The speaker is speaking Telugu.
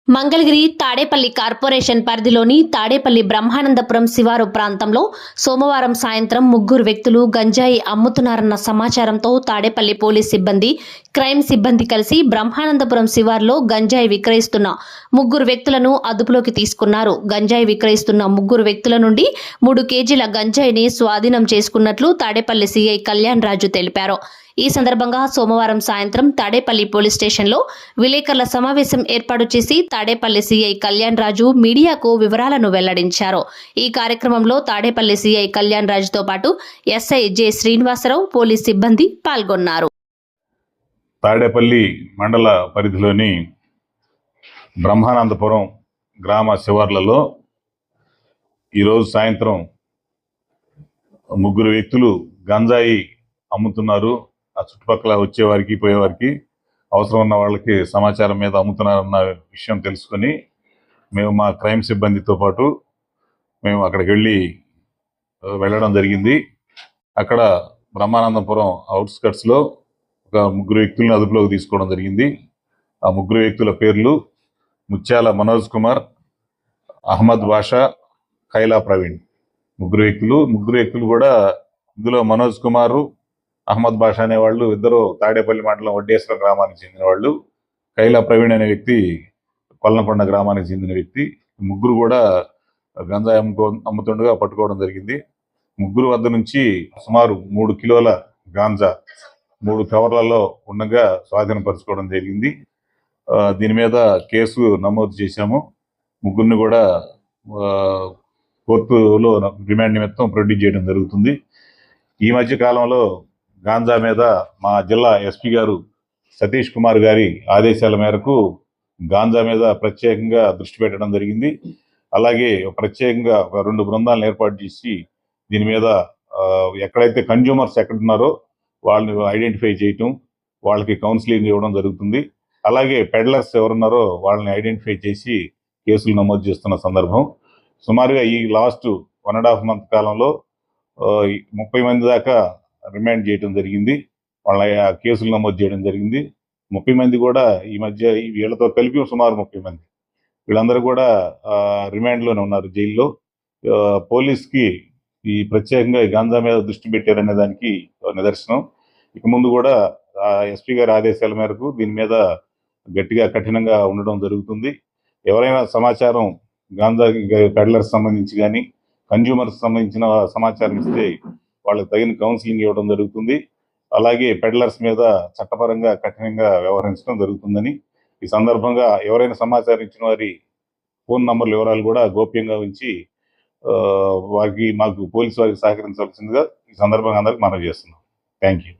మంగళగిరి తాడేపల్లి కార్పొరేషన్ పరిధిలోని తాడేపల్లి బ్రహ్మానందపురం శివారు ప్రాంతంలో సోమవారం సాయంత్రం ముగ్గురు వ్యక్తులు గంజాయి అమ్ముతున్నారన్న సమాచారంతో తాడేపల్లి పోలీస్ సిబ్బంది, క్రైమ్ సిబ్బంది కలిసి బ్రహ్మానందపురం శివారులో గంజాయి విక్రయిస్తున్న ముగ్గురు వ్యక్తులను అదుపులోకి తీసుకున్నారు. గంజాయి విక్రయిస్తున్న ముగ్గురు వ్యక్తుల నుండి 3 కేజీల గంజాయిని స్వాధీనం చేసుకున్నట్లు తాడేపల్లి సీఐ కళ్యాణ్ రాజు తెలిపారు. ఈ సందర్భంగా సోమవారం సాయంత్రం తాడేపల్లి పోలీస్ స్టేషన్లో విలేకరుల సమావేశం ఏర్పాటు చేసి తాడేపల్లి సీఐ కళ్యాణ్ రాజు మీడియాకు వివరాలను వెల్లడించారు. ఈ కార్యక్రమంలో తాడేపల్లి సీఐ కళ్యాణ్ రాజుతో పాటు ఎస్ఐ జె శ్రీనివాసరావు, పోలీస్ సిబ్బంది పాల్గొన్నారు. తాడేపల్లి మండల పరిధిలోని బ్రహ్మానందపురం గ్రామ శివార్లలో ఈరోజు సాయంత్రం ముగ్గురు వ్యక్తులు గంజాయి అమ్ముతున్నారు. ఆ చుట్టుపక్కల వచ్చేవారికి పోయేవారికి అవసరం ఉన్న వాళ్ళకి సమాచారం మీద అమ్ముతున్నారన్న విషయం తెలుసుకొని మేము మా క్రైమ్ సిబ్బందితో పాటు మేము అక్కడికి వెళ్ళడం జరిగింది. అక్కడ బ్రహ్మానందపురం అవుట్స్కట్స్లో ఒక ముగ్గురు వ్యక్తులను అదుపులోకి తీసుకోవడం జరిగింది. ఆ ముగ్గురు వ్యక్తుల పేర్లు ముత్యాల మనోజ్ కుమార్, అహ్మద్ బాషా, ఖైలా ప్రవీణ్. ముగ్గురు వ్యక్తులు కూడా ఇందులో మనోజ్ కుమారు, అహ్మద్ బాషా అనే వాళ్ళు ఇద్దరు తాడేపల్లి మండలం వడ్డేశ్వరం గ్రామానికి చెందిన వాళ్ళు. ఖైలా ప్రవీణ్ అనే వ్యక్తి కొల్లనకొండ గ్రామానికి చెందిన వ్యక్తి. ముగ్గురు కూడా గంజాయి అమ్ముతుండగా పట్టుకోవడం జరిగింది. ముగ్గురు వద్ద నుంచి సుమారు 3 కిలోల గాంజా 3 కవర్లలో ఉండగా స్వాధీనపరచుకోవడం జరిగింది. దీని మీద కేసు నమోదు చేశాము. ముగ్గురిని కూడా కోర్టులో రిమాండ్ నిమిత్తం ప్రొడ్యూస్ చేయడం జరుగుతుంది. ఈ మధ్య కాలంలో గాంజా మీద మా జిల్లా ఎస్పీ గారు సతీష్ కుమార్ గారి ఆదేశాల మేరకు గాంజా మీద ప్రత్యేకంగా దృష్టి పెట్టడం జరిగింది. అలాగే ప్రత్యేకంగా ఒక 2 బృందాలను ఏర్పాటు చేసి దీని మీద ఎక్కడైతే కన్జ్యూమర్స్ ఎక్కడున్నారో వాళ్ళని ఐడెంటిఫై చేయటం, వాళ్ళకి కౌన్సిలింగ్ ఇవ్వడం జరుగుతుంది. అలాగే పెడ్లర్స్ ఎవరున్నారో వాళ్ళని ఐడెంటిఫై చేసి కేసులు నమోదు చేస్తున్న సందర్భం. సుమారుగా ఈ లాస్ట్ 1.5 మంత్ కాలంలో 30 మంది దాకా రిమాండ్ చేయడం జరిగింది. వాళ్ళ కేసులు నమోదు చేయడం జరిగింది. 30 మంది కూడా ఈ మధ్య వీళ్ళతో కలిపి సుమారు 30 మంది. వీళ్ళందరూ కూడా రిమాండ్లోనే ఉన్నారు జైల్లో. పోలీస్కి ఈ ప్రత్యేకంగా ఈ గాంజా మీద దృష్టి పెట్టారనే దానికి నిదర్శనం. ఇక ముందు కూడా ఎస్పీ గారి ఆదేశాల మేరకు దీని మీద గట్టిగా కఠినంగా ఉండడం జరుగుతుంది. ఎవరైనా సమాచారం గాంజా పెడ్లర్స్ సంబంధించి కానీ కన్జ్యూమర్స్ సంబంధించిన సమాచారం ఇస్తే వాళ్ళకి తగిన కౌన్సిలింగ్ ఇవ్వడం జరుగుతుంది. అలాగే పెడ్లర్స్ మీద చట్టపరంగా కఠినంగా వ్యవహరించడం జరుగుతుందని ఈ సందర్భంగా ఎవరైనా సమాచారం ఇచ్చిన వారి ఫోన్ నంబర్ల వివరాలు కూడా గోప్యంగా ఉంచి మాకు పోలీసు వారికి సహకరించాల్సిందిగా ఈ సందర్భంగా అందరికి మనవి చేస్తున్నాం. Thank you.